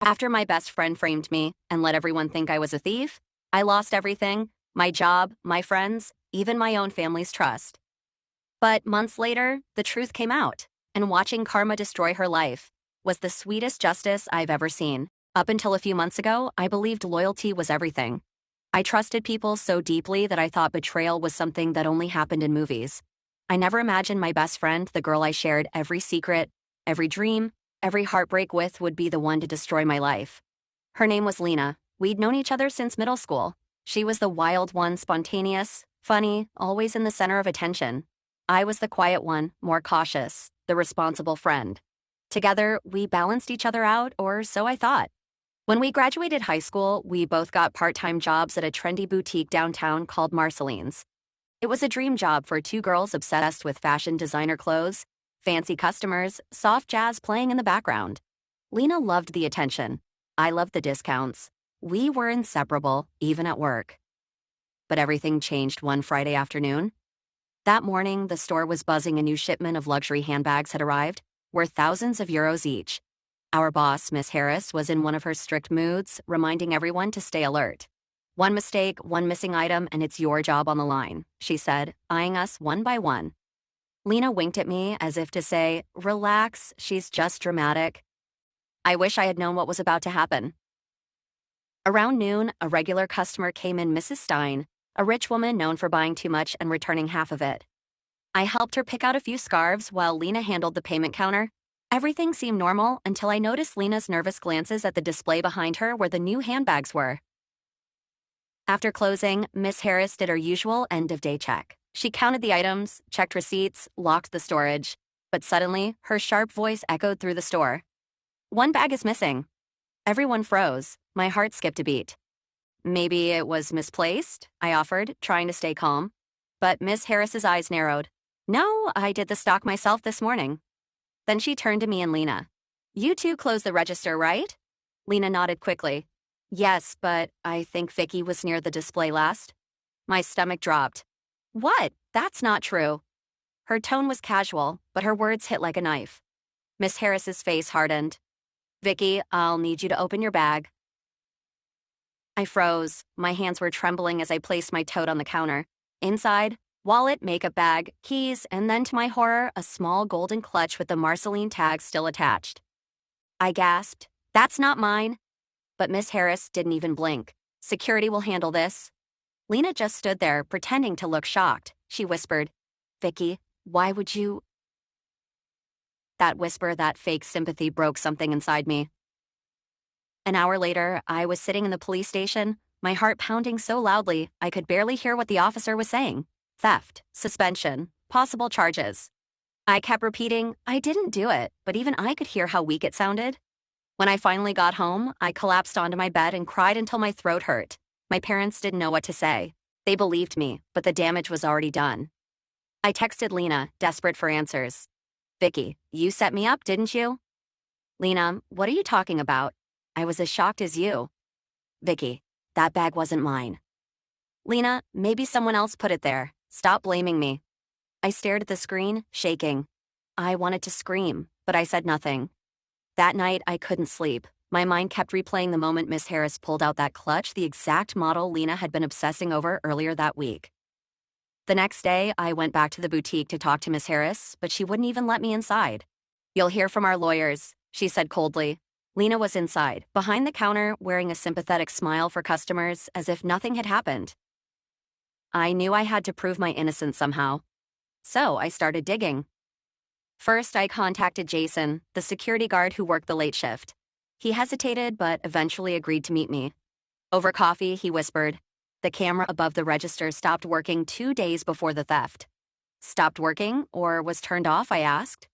After my best friend framed me and let everyone think I was a thief, I lost everything: my job, my friends, even my own family's trust. But months later, the truth came out, and watching karma destroy her life was the sweetest justice I've ever seen. Up until a few months ago, I believed loyalty was everything. I trusted people so deeply that I thought betrayal was something that only happened in movies. I never imagined my best friend, the girl I shared every secret, every dream, every heartbreak with, would be the one to destroy my life. Her name was Lena. We'd known each other since middle school. She was the wild one, spontaneous, funny, always in the center of attention. I was the quiet one, more cautious, the responsible friend. Together, we balanced each other out, or so I thought. When we graduated high school, we both got part-time jobs at a trendy boutique downtown called Marceline's. It was a dream job for two girls obsessed with fashion designer clothes, fancy customers, soft jazz playing in the background. Lena loved the attention. I loved the discounts. We were inseparable, even at work. But everything changed one Friday afternoon. That morning, the store was buzzing. A new shipment of luxury handbags had arrived, worth thousands of euros each. Our boss, Miss Harris, was in one of her strict moods, reminding everyone to stay alert. "One mistake, one missing item, and it's your job on the line," she said, eyeing us one by one. Lena winked at me as if to say, "Relax, she's just dramatic." I wish I had known what was about to happen. Around noon, a regular customer came in, Mrs. Stein, a rich woman known for buying too much and returning half of it. I helped her pick out a few scarves while Lena handled the payment counter. Everything seemed normal until I noticed Lena's nervous glances at the display behind her where the new handbags were. After closing, Miss Harris did her usual end-of-day check. She counted the items, checked receipts, locked the storage. But suddenly, her sharp voice echoed through the store. "One bag is missing." Everyone froze. My heart skipped a beat. "Maybe it was misplaced," I offered, trying to stay calm. But Miss Harris's eyes narrowed. "No, I did the stock myself this morning." Then she turned to me and Lena. "You two closed the register, right?" Lena nodded quickly. "Yes, but I think Vicky was near the display last." My stomach dropped. "What? That's not true." Her tone was casual, but her words hit like a knife. Miss Harris's face hardened. "Vicky, I'll need you to open your bag." I froze. My hands were trembling as I placed my tote on the counter. Inside, wallet, makeup bag, keys, and then to my horror, a small golden clutch with the Marceline tag still attached. I gasped, "That's not mine." But Miss Harris didn't even blink. "Security will handle this." Lena just stood there, pretending to look shocked. She whispered, "Vicky, why would you—" That whisper, that fake sympathy, broke something inside me. An hour later, I was sitting in the police station, my heart pounding so loudly I could barely hear what the officer was saying. Theft, suspension, possible charges. I kept repeating, "I didn't do it," but even I could hear how weak it sounded. When I finally got home, I collapsed onto my bed and cried until my throat hurt. My parents didn't know what to say. They believed me, but the damage was already done. I texted Lena, desperate for answers. "Vicky, you set me up, didn't you?" "Lena, what are you talking about? I was as shocked as you." "Vicky, that bag wasn't mine." "Lena, maybe someone else put it there. Stop blaming me." I stared at the screen, shaking. I wanted to scream, but I said nothing. That night, I couldn't sleep. My mind kept replaying the moment Miss Harris pulled out that clutch, the exact model Lena had been obsessing over earlier that week. The next day, I went back to the boutique to talk to Miss Harris, but she wouldn't even let me inside. "You'll hear from our lawyers," she said coldly. Lena was inside, behind the counter, wearing a sympathetic smile for customers, as if nothing had happened. I knew I had to prove my innocence somehow. So I started digging. First, I contacted Jason, the security guard who worked the late shift. He hesitated, but eventually agreed to meet me. Over coffee, he whispered, "The camera above the register stopped working 2 days before the theft." "Stopped working, or was turned off?" I asked.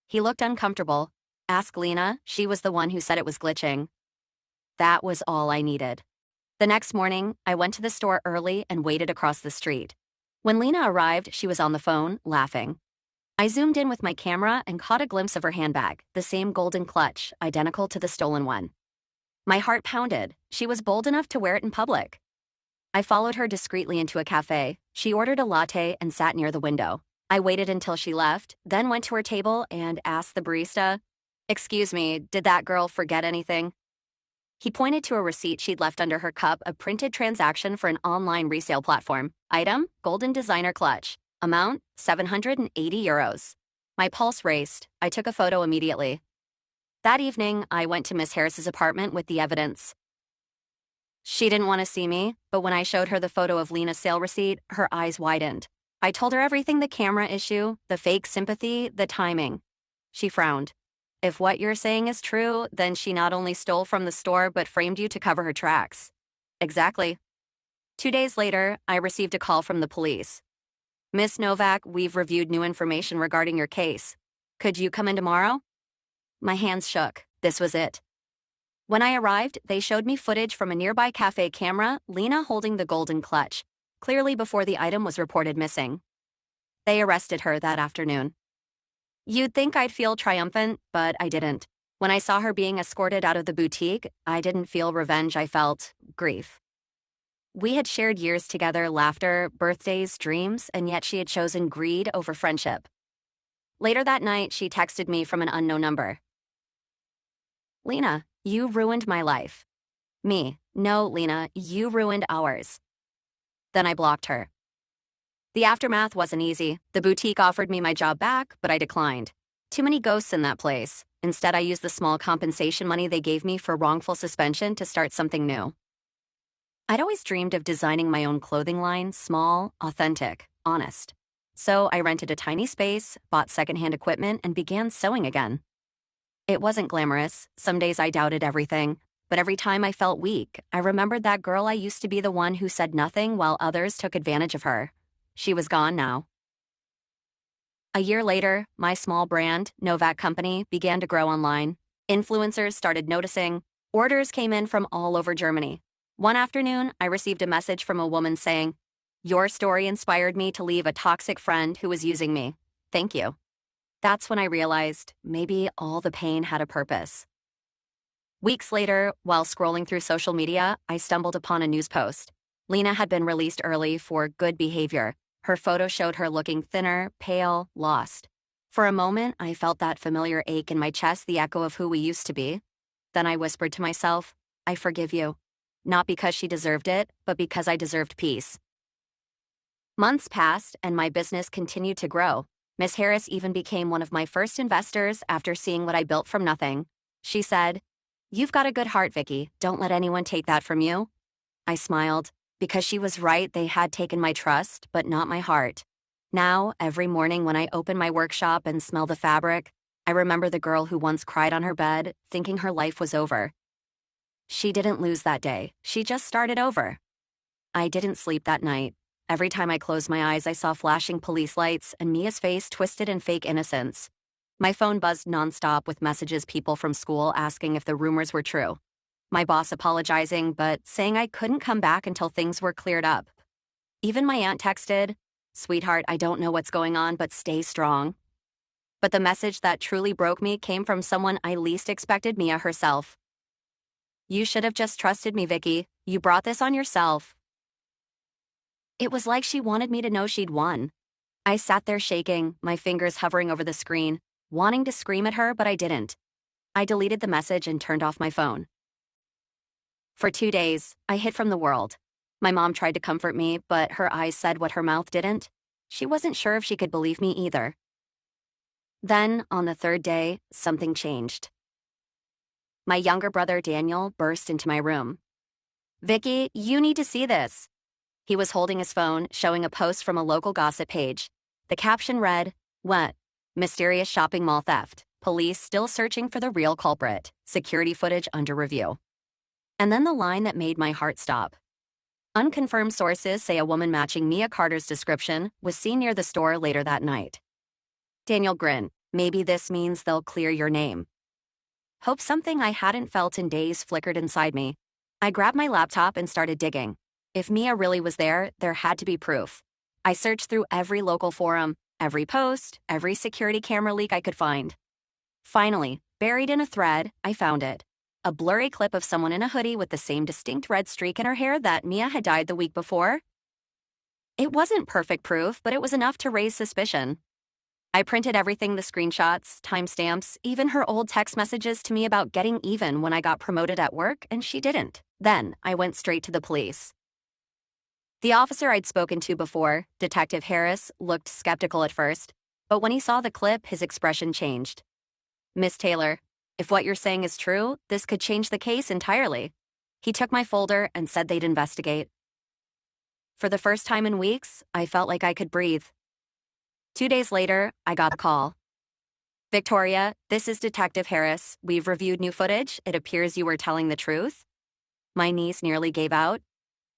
He looked uncomfortable. "Ask Lena, she was the one who said it was glitching." That was all I needed. The next morning, I went to the store early and waited across the street. When Lena arrived, she was on the phone, laughing. I zoomed in with my camera and caught a glimpse of her handbag, the same golden clutch, identical to the stolen one. My heart pounded. She was bold enough to wear it in public. I followed her discreetly into a cafe. She ordered a latte and sat near the window. I waited until she left, then went to her table and asked the barista, "Excuse me, did that girl forget anything?" He pointed to a receipt she'd left under her cup, a printed transaction for an online resale platform. Item, golden designer clutch. Amount, 780 euros. My pulse raced. I took a photo immediately. That evening, I went to Miss Harris's apartment with the evidence. She didn't want to see me, but when I showed her the photo of Lena's sale receipt, her eyes widened. I told her everything: the camera issue, the fake sympathy, the timing. She frowned. If what you're saying is true, then she not only stole from the store but framed you to cover her tracks. Exactly. 2 days later, I received a call from the police. Miss Novak, we've reviewed new information regarding your case. Could you come in tomorrow? My hands shook. This was it. When I arrived, they showed me footage from a nearby cafe camera, Lena holding the golden clutch, clearly before the item was reported missing. They arrested her that afternoon. You'd think I'd feel triumphant, but I didn't. When I saw her being escorted out of the boutique, I didn't feel revenge, I felt grief. We had shared years together, laughter, birthdays, dreams, and yet she had chosen greed over friendship. Later that night, she texted me from an unknown number. Lena, you ruined my life. Me, no, Lena, you ruined ours. Then I blocked her. The aftermath wasn't easy. The boutique offered me my job back, but I declined. Too many ghosts in that place. Instead, I used the small compensation money they gave me for wrongful suspension to start something new. I'd always dreamed of designing my own clothing line, small, authentic, honest. So I rented a tiny space, bought secondhand equipment, and began sewing again. It wasn't glamorous. Some days I doubted everything. But every time I felt weak, I remembered that girl I used to be, the one who said nothing while others took advantage of her. She was gone now. A year later, my small brand, Novak Company, began to grow online. Influencers started noticing. Orders came in from all over Germany. One afternoon, I received a message from a woman saying, "Your story inspired me to leave a toxic friend who was using me. Thank you." That's when I realized maybe all the pain had a purpose. Weeks later, while scrolling through social media, I stumbled upon a news post. Lena had been released early for good behavior. Her photo showed her looking thinner, pale, lost. For a moment, I felt that familiar ache in my chest, the echo of who we used to be. Then I whispered to myself, I forgive you. Not because she deserved it, but because I deserved peace. Months passed, and my business continued to grow. Miss Harris even became one of my first investors after seeing what I built from nothing. She said, "You've got a good heart, Vicky. Don't let anyone take that from you." I smiled. Because she was right, they had taken my trust, but not my heart. Now, every morning when I open my workshop and smell the fabric, I remember the girl who once cried on her bed, thinking her life was over. She didn't lose that day. She just started over. I didn't sleep that night. Every time I closed my eyes, I saw flashing police lights and Mia's face twisted in fake innocence. My phone buzzed nonstop with messages, people from school asking if the rumors were true. My boss apologizing, but saying I couldn't come back until things were cleared up. Even my aunt texted, "Sweetheart, I don't know what's going on, but stay strong." But the message that truly broke me came from someone I least expected, Mia herself. "You should have just trusted me, Vicky. You brought this on yourself." It was like she wanted me to know she'd won. I sat there shaking, my fingers hovering over the screen, wanting to scream at her, but I didn't. I deleted the message and turned off my phone. For 2 days, I hid from the world. My mom tried to comfort me, but her eyes said what her mouth didn't. She wasn't sure if she could believe me either. Then, on the 3rd day, something changed. My younger brother, Daniel, burst into my room. "Vicky, you need to see this." He was holding his phone, showing a post from a local gossip page. The caption read, "What? Mysterious shopping mall theft. Police still searching for the real culprit. Security footage under review." And then the line that made my heart stop. Unconfirmed sources say a woman matching Mia Carter's description was seen near the store later that night. Daniel grinned. "Maybe this means they'll clear your name." Hope something I hadn't felt in days flickered inside me. I grabbed my laptop and started digging. If Mia really was there, there had to be proof. I searched through every local forum, every post, every security camera leak I could find. Finally, buried in a thread, I found it. A blurry clip of someone in a hoodie with the same distinct red streak in her hair that Mia had dyed the week before. It wasn't perfect proof, but it was enough to raise suspicion. I printed everything, the screenshots, timestamps, even her old text messages to me about getting even when I got promoted at work, and she didn't. Then I went straight to the police. The officer I'd spoken to before, Detective Harris, looked skeptical at first, but when he saw the clip, his expression changed. Miss Taylor, if what you're saying is true, this could change the case entirely. He took my folder and said they'd investigate. For the first time in weeks, I felt like I could breathe. 2 days later, I got a call. Victoria, this is Detective Harris. We've reviewed new footage. It appears you were telling the truth. My knees nearly gave out.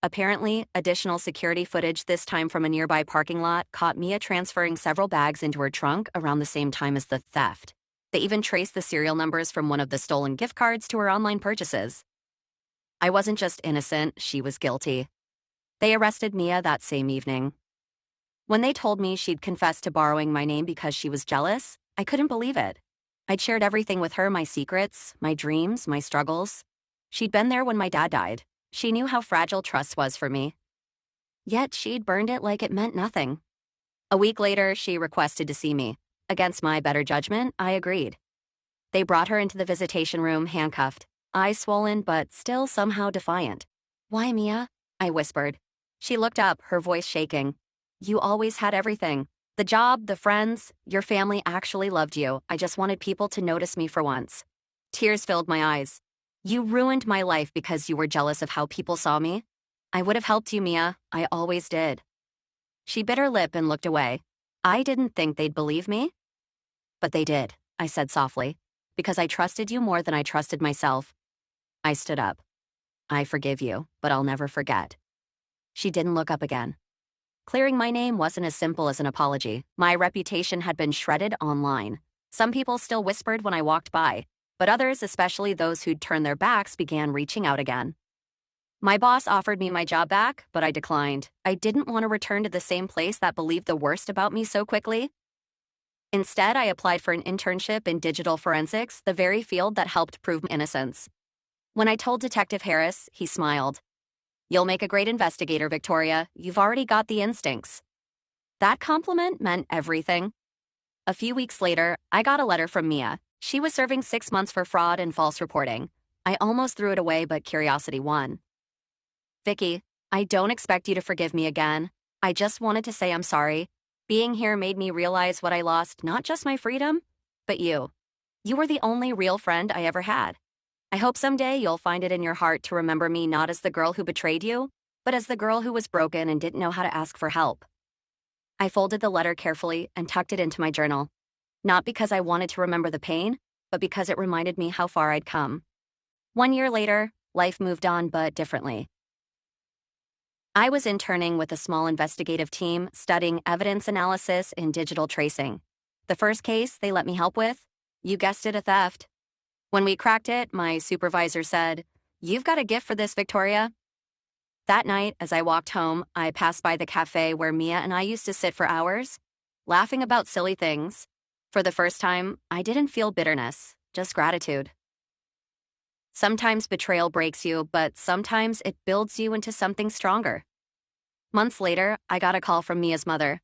Apparently, additional security footage, this time from a nearby parking lot, caught Mia transferring several bags into her trunk around the same time as the theft. They even traced the serial numbers from one of the stolen gift cards to her online purchases. I wasn't just innocent, she was guilty. They arrested Mia that same evening. When they told me she'd confessed to borrowing my name because she was jealous, I couldn't believe it. I'd shared everything with her, my secrets, my dreams, my struggles. She'd been there when my dad died. She knew how fragile trust was for me. Yet she'd burned it like it meant nothing. A week later, she requested to see me. Against my better judgment, I agreed. They brought her into the visitation room, handcuffed, eyes swollen but still somehow defiant. "Why, Mia?" I whispered. She looked up, her voice shaking. "You always had everything. The job, the friends, your family actually loved you. I just wanted people to notice me for once." Tears filled my eyes. "You ruined my life because you were jealous of how people saw me. I would have helped you, Mia. I always did." She bit her lip and looked away. I didn't think they'd believe me. But they did, I said softly, because I trusted you more than I trusted myself. I stood up. "I forgive you, but I'll never forget." She didn't look up again. Clearing my name wasn't as simple as an apology. My reputation had been shredded online. Some people still whispered when I walked by, but others, especially those who'd turned their backs, began reaching out again. My boss offered me my job back, but I declined. I didn't want to return to the same place that believed the worst about me so quickly. Instead, I applied for an internship in digital forensics, the very field that helped prove my innocence. When I told Detective Harris, he smiled. "You'll make a great investigator, Victoria. You've already got the instincts." That compliment meant everything. A few weeks later, I got a letter from Mia. She was serving 6 months for fraud and false reporting. I almost threw it away, but curiosity won. "Vicky, I don't expect you to forgive me again. I just wanted to say I'm sorry. Being here made me realize what I lost, not just my freedom, but you. You were the only real friend I ever had. I hope someday you'll find it in your heart to remember me not as the girl who betrayed you, but as the girl who was broken and didn't know how to ask for help." I folded the letter carefully and tucked it into my journal. Not because I wanted to remember the pain, but because it reminded me how far I'd come. 1 year later, life moved on, but differently. I was interning with a small investigative team studying evidence analysis in digital tracing. The first case they let me help with, you guessed it, a theft. When we cracked it, my supervisor said, "You've got a gift for this, Victoria." That night, as I walked home, I passed by the cafe where Mia and I used to sit for hours, laughing about silly things. For the first time, I didn't feel bitterness, just gratitude. Sometimes betrayal breaks you, but sometimes it builds you into something stronger. Months later, I got a call from Mia's mother.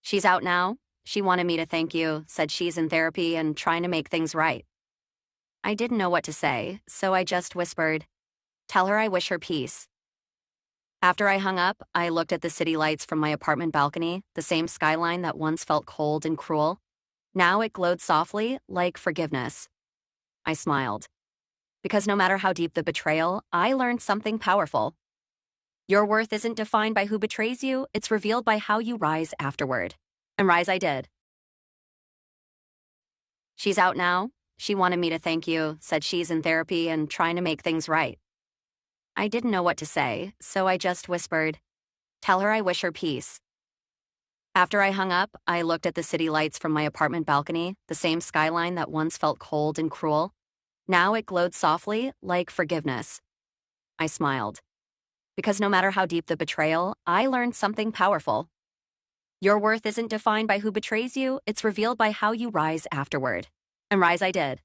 "She's out now. She wanted me to thank you, said she's in therapy and trying to make things right." I didn't know what to say, so I just whispered, "Tell her I wish her peace." After I hung up, I looked at the city lights from my apartment balcony, the same skyline that once felt cold and cruel. Now it glowed softly, like forgiveness. I smiled. Because no matter how deep the betrayal, I learned something powerful. Your worth isn't defined by who betrays you, it's revealed by how you rise afterward. And rise I did. She's out now. She wanted me to thank you, said she's in therapy and trying to make things right. I didn't know what to say, so I just whispered, "Tell her I wish her peace." After I hung up, I looked at the city lights from my apartment balcony, the same skyline that once felt cold and cruel. Now it glowed softly, like forgiveness. I smiled. Because no matter how deep the betrayal, I learned something powerful. Your worth isn't defined by who betrays you, it's revealed by how you rise afterward. And rise I did.